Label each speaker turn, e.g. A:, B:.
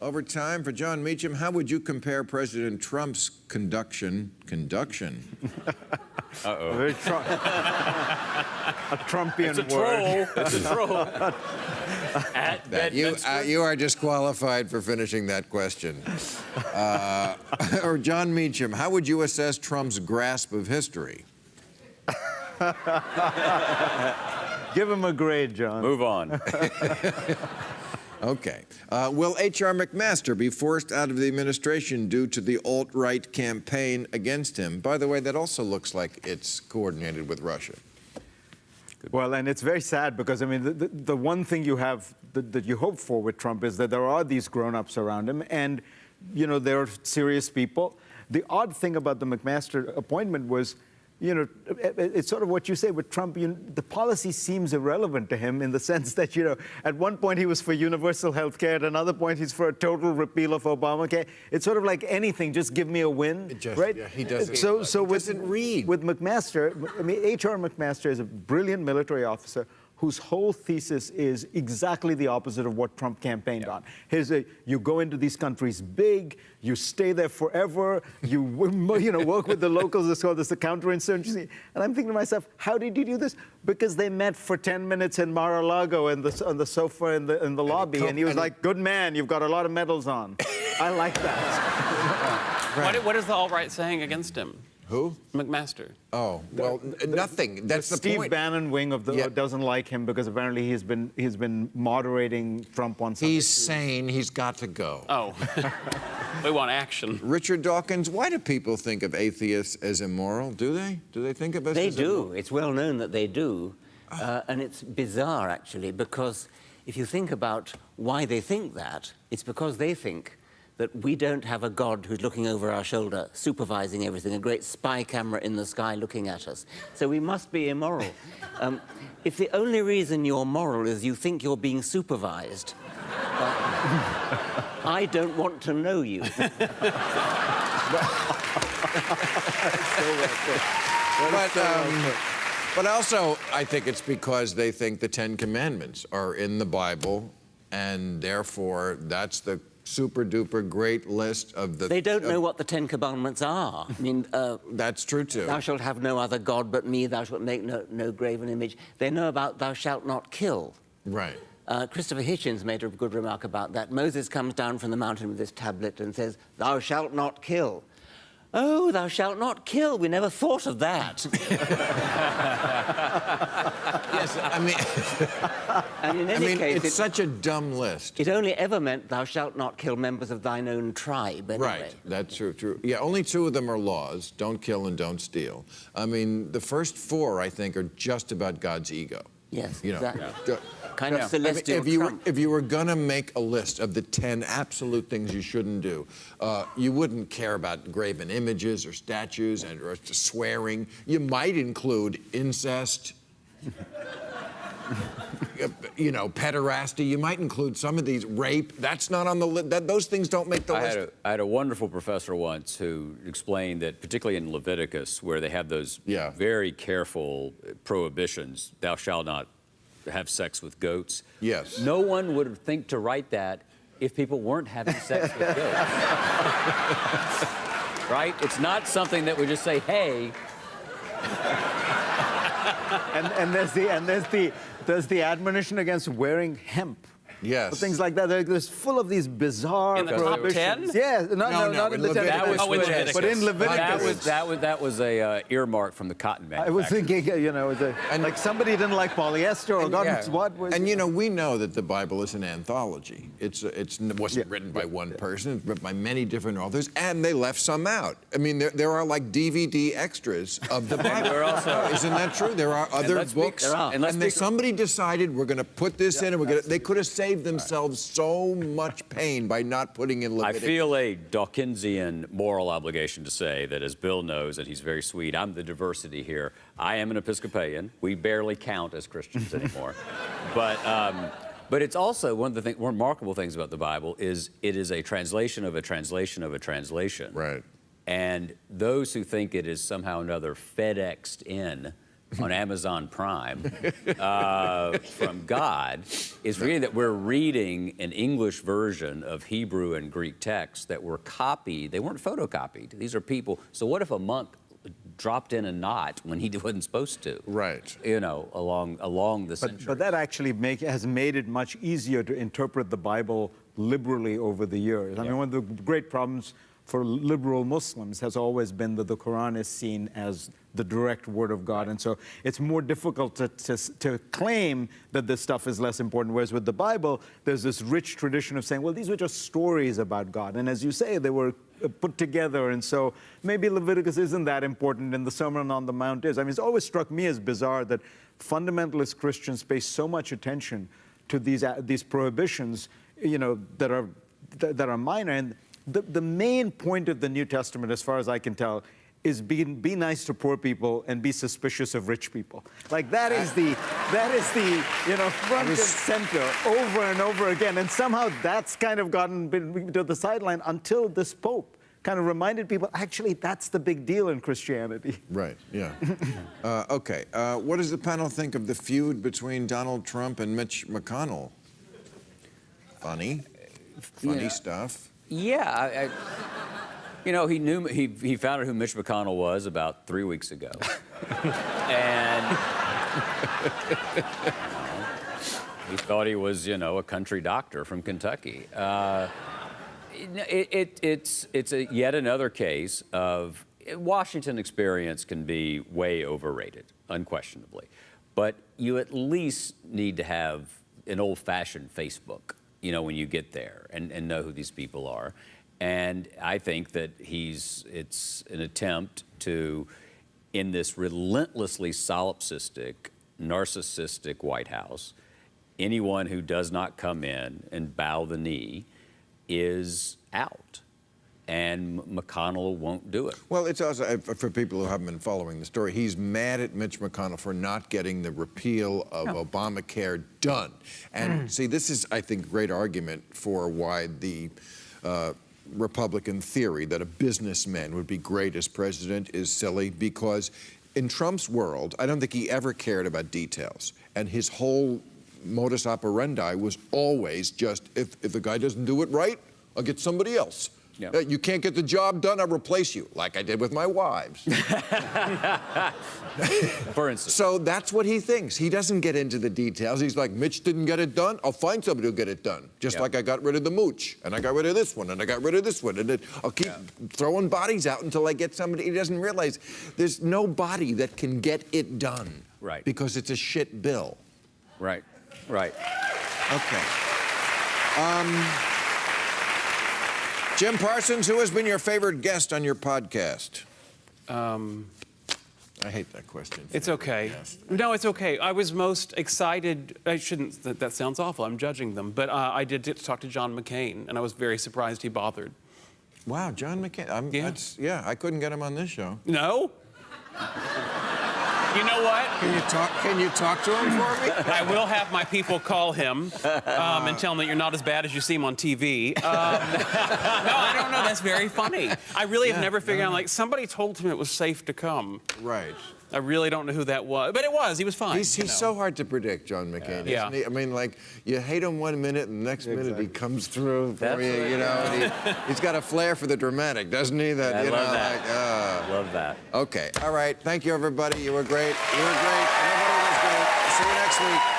A: Over time, for John Meacham, how would you compare President Trump's conduction?
B: Uh-oh.
C: Very a Trumpian
B: It's a
C: word.
B: troll. It's a troll. At Bedminster.
A: You are disqualified for finishing that question. Or John Meacham, how would you assess Trump's grasp of history?
C: Give him a grade, John.
B: Move on.
A: Okay. Will H.R. McMaster be forced out of the administration due to the alt-right campaign against him? By the way, that also looks like it's coordinated with Russia.
C: Well, and it's very sad because, I mean, the one thing you have that you hope for with Trump is that there are these grown-ups around him, and, you know, they're serious people. The odd thing about the McMaster appointment was, you know, it's sort of what you say with Trump. The policy seems irrelevant to him in the sense that, you know, at one point he was for universal health care, at another point he's for a total repeal of Obamacare. It's sort of like anything, just give me a win, right?
A: Yeah, he doesn't.
C: So
A: he doesn't read.
C: With McMaster, I mean, H.R. McMaster is a brilliant military officer whose whole thesis is exactly the opposite of what Trump campaigned on. You go into these countries big, you stay there forever, you work with the locals, it's called this the counterinsurgency. And I'm thinking to myself, how did you do this? Because they met for 10 minutes in Mar-a-Lago on the sofa in the lobby, and he was like, good man, you've got a lot of medals on. I like that.
D: Right. What is the alt-right saying against him?
A: Who?
D: McMaster.
A: Oh, well, nothing. That's the
C: Steve
A: point.
C: Bannon wing of the doesn't like him because apparently he's been moderating Trump on something.
A: He's sane. He's got to go.
D: Oh. We want action.
A: Richard Dawkins, why do people think of atheists as immoral? Do they? Do they think of us as immoral?
E: They do. It's well known that they do. And it's bizarre, actually, because if you think about why they think that, it's because they think that we don't have a God who's looking over our shoulder, supervising everything, a great spy camera in the sky looking at us. So we must be immoral. If the only reason you're moral is you think you're being supervised, I don't want to know you.
A: But also, I think it's because they think the Ten Commandments are in the Bible, and therefore that's the super-duper great list of the...
E: They don't know what the Ten Commandments are. I mean...
A: that's true, too.
E: Thou shalt have no other God but me, thou shalt make no graven image. They know about thou shalt not kill.
A: Right.
E: Christopher Hitchens made a good remark about that. Moses comes down from the mountain with this tablet and says, thou shalt not kill. Oh, thou shalt not kill. We never thought of that.
A: Yes, I mean...
E: And in any case...
A: It's such a dumb list.
E: It only ever meant thou shalt not kill members of thine own tribe, anyway.
A: Right, that's true. Yeah, only 2 of them are laws, don't kill and don't steal. I mean, the first 4, I think, are just about God's ego.
E: Yes,
A: you know,
E: exactly. Kind of celestial Trump.
A: If you were going to make a list of the 10 absolute things you shouldn't do, you wouldn't care about graven images or statues or swearing. You might include incest, you know, pederasty. You might include some of these, rape. That's not on the list. Those things don't make the list.
B: I had a wonderful professor once who explained that, particularly in Leviticus, where they have those very careful prohibitions, thou shalt not have sex with goats.
A: Yes.
B: No one would think to write that if people weren't having sex with goats. Right? It's not something that we just say, hey.
C: and there's the admonition against wearing hemp.
A: Yes.
C: Things like that. There's full of these bizarre
D: In the top
C: prohibitions.
D: 10?
C: Yeah, not in the 10.
B: That was
D: Leviticus.
C: But in Leviticus.
B: That was a earmark from the cotton manufacturer.
C: I was thinking, you know, like somebody didn't like polyester or God knows what.
A: And, you know, we know that the Bible is an anthology. It wasn't written by one person. It's written by many different authors, and they left some out. I mean, there are like DVD extras of the Bible. Isn't that true? There are other books. And somebody decided we're going to put this in, and they could have saved themselves so much pain by not putting in Leviticus.
B: I feel a Dawkinsian moral obligation to say that, as Bill knows, and he's very sweet, I'm the diversity here. I am an Episcopalian. We barely count as Christians anymore. But it's also one of the remarkable things about the Bible is it is a translation of a translation of a translation.
A: Right.
B: And those who think it is somehow or another FedExed in on Amazon Prime from God is forgetting that we're reading an English version of Hebrew and Greek texts that were copied. They weren't photocopied. These are people. So what if a monk dropped in a knot when he wasn't supposed to?
A: Right.
B: You know, along the centuries.
C: But that actually has made it much easier to interpret the Bible liberally over the years. I mean, one of the great problems for liberal Muslims has always been that the Quran is seen as the direct word of God. And so it's more difficult to claim that this stuff is less important. Whereas with the Bible, there's this rich tradition of saying, well, these were just stories about God. And as you say, they were put together. And so maybe Leviticus isn't that important and the Sermon on the Mount is. I mean, it's always struck me as bizarre that fundamentalist Christians pay so much attention to these prohibitions, you know, that are minor. And the main point of the New Testament, as far as I can tell, is be nice to poor people and be suspicious of rich people. Like that is the you know, front and center over and over again. And somehow that's kind of gotten to the sideline until this Pope kind of reminded people, actually, that's the big deal in Christianity.
A: Right, yeah. Okay, what does the panel think of the feud between Donald Trump and Mitch McConnell? Funny stuff.
B: Yeah, you know, he found out who Mitch McConnell was about 3 weeks ago, and he thought he was, you know, a country doctor from Kentucky. It's yet another case of Washington experience can be way overrated, unquestionably, but you at least need to have an old-fashioned Facebook, you know, when you get there and know who these people are. And I think that it's an attempt to, in this relentlessly solipsistic, narcissistic White House, anyone who does not come in and bow the knee is out. And McConnell won't do it.
A: Well, it's also, for people who haven't been following the story, he's mad at Mitch McConnell for not getting the repeal of Obamacare done. And see, this is, I think, a great argument for why the Republican theory that a businessman would be great as president is silly, because in Trump's world, I don't think he ever cared about details. And his whole modus operandi was always just, if the guy doesn't do it right, I'll get somebody else.
B: Yeah.
A: You can't get the job done, I'll replace you, like I did with my wives.
B: For instance.
A: So that's what he thinks. He doesn't get into the details. He's like, Mitch didn't get it done, I'll find somebody who'll get it done. Just like I got rid of the mooch, and I got rid of this one, and I got rid of this one, and then I'll keep throwing bodies out until I get somebody. He doesn't realize there's no body that can get it done.
B: Right.
A: Because it's a shit bill.
B: Right, right.
A: Okay. Jim Parsons, who has been your favorite guest on your podcast? I hate that question.
D: It's okay. No, it's okay. I was most excited. I shouldn't, that sounds awful. I'm judging them. But I did get to talk to John McCain, and I was very surprised he bothered.
A: Wow, John McCain. Yeah, I couldn't get him on this show.
D: No? You know what?
A: Can you talk to him for me?
D: I will have my people call him and tell him that you're not as bad as you seem on TV. No, I don't know. That's very funny. I really have never figured out, like, somebody told him it was safe to come.
A: Right.
D: I really don't know who that was. But it was. He was fine.
A: He's so hard to predict, John McCain, isn't he? I mean, like, you hate him 1 minute, and the next minute he comes through for you, you know. And he's got a flair for the dramatic, doesn't he? That,
B: I love that. Love that.
A: Okay. All right. Thank you, everybody. You were great. You were great. Everybody was great. See you next week.